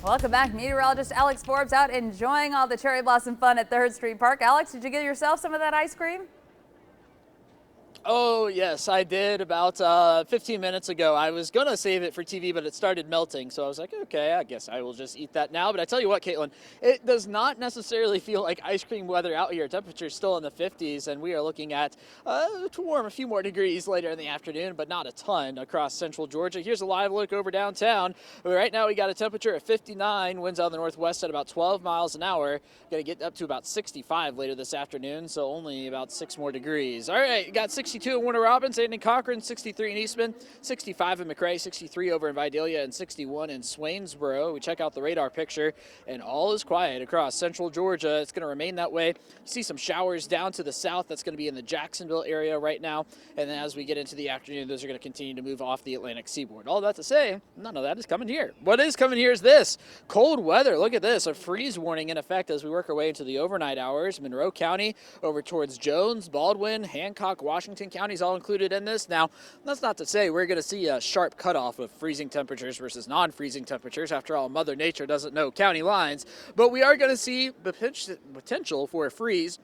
Welcome back. Meteorologist Alex Forbes out enjoying all the cherry blossom fun at 3rd Street Park. Alex, did you get yourself some of that ice cream? Oh, yes, I did about 15 minutes ago. I was going to save it for TV, but it started melting. So I was like, okay, I guess I will just eat that now. But I tell you what, Caitlin, it does not necessarily feel like ice cream weather out here. Temperature's still in the 50s, and we are looking at to warm a few more degrees later in the afternoon, but not a ton across central Georgia. Here's a live look over downtown. Right now we got a temperature of 59, winds out of the northwest at about 12 miles an hour. Going to get up to about 65 later this afternoon, so only about 6 more degrees. All right, you got 62 in Warner Robins, 8 in Cochran, 63 in Eastman, 65 in McRae, 63 over in Vidalia, and 61 in Swainsboro. We check out the radar picture, and all is quiet across central Georgia. It's going to remain that way. You see some showers down to the south. That's going to be in the Jacksonville area right now. And then as we get into the afternoon, those are going to continue to move off the Atlantic seaboard. All that to say, none of that is coming here. What is coming here is this. Cold weather. Look at this. A freeze warning in effect as we work our way into the overnight hours. Monroe County over towards Jones, Baldwin, Hancock, Washington counties all included in this. Now, that's not to say we're going to see a sharp cutoff of freezing temperatures versus non-freezing temperatures. After all, Mother Nature doesn't know county lines. But we are going to see the potential for a freeze.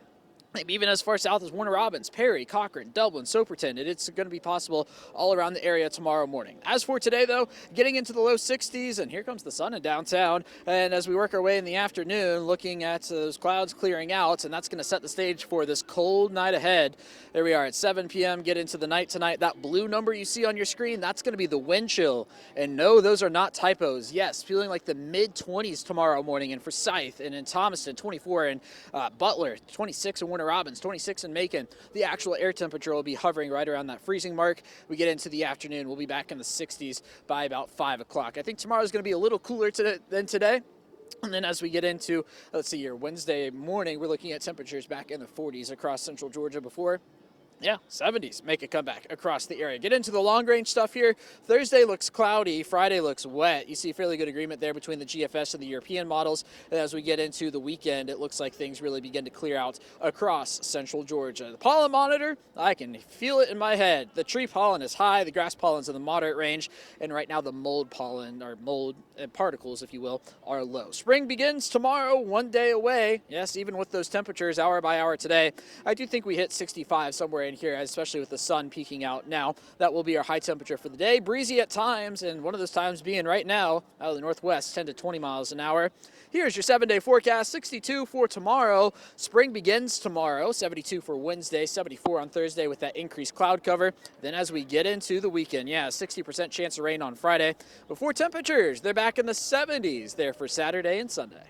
Maybe even as far south as Warner Robins, Perry, Cochran, Dublin, Soperton. It's going to be possible all around the area tomorrow morning. As for today, though, getting into the low 60s, and here comes the sun in downtown. And as we work our way in the afternoon, looking at those clouds clearing out, and that's going to set the stage for this cold night ahead. There we are at 7 p.m., get into the night tonight. That blue number you see on your screen, that's going to be the wind chill. And no, those are not typos. Yes, feeling like the mid-20s tomorrow morning in Forsyth and in Thomaston, 24 in Butler, 26 in Warner Robins, 26 in Macon. The actual air temperature will be hovering right around that freezing mark. We get into the afternoon, we'll be back in the 60s by about 5 o'clock. I think tomorrow is going to be a little cooler than today. And then as we get into, let's see here, Wednesday morning, we're looking at temperatures back in the 40s across central Georgia before. Yeah, 70s make a comeback across the area. Get into the long-range stuff here. Thursday looks cloudy. Friday looks wet. You see fairly good agreement there between the GFS and the European models. And as we get into the weekend, it looks like things really begin to clear out across central Georgia. The pollen monitor, I can feel it in my head. The tree pollen is high. The grass pollen's in the moderate range. And right now the mold pollen, or mold particles, if you will, are low. Spring begins tomorrow, one day away. Yes, even with those temperatures hour by hour today, I do think we hit 65 somewhere in here, especially with the sun peeking out now. That will be our high temperature for the day. Breezy at times, and one of those times being right now out of the northwest, 10 to 20 miles an hour. Here's your 7-day forecast. 62 for tomorrow. Spring begins tomorrow. 72 for Wednesday, 74 on Thursday with that increased cloud cover. Then as we get into the weekend, 60% chance of rain on Friday. Before temperatures, they're back in the 70s there for Saturday and Sunday.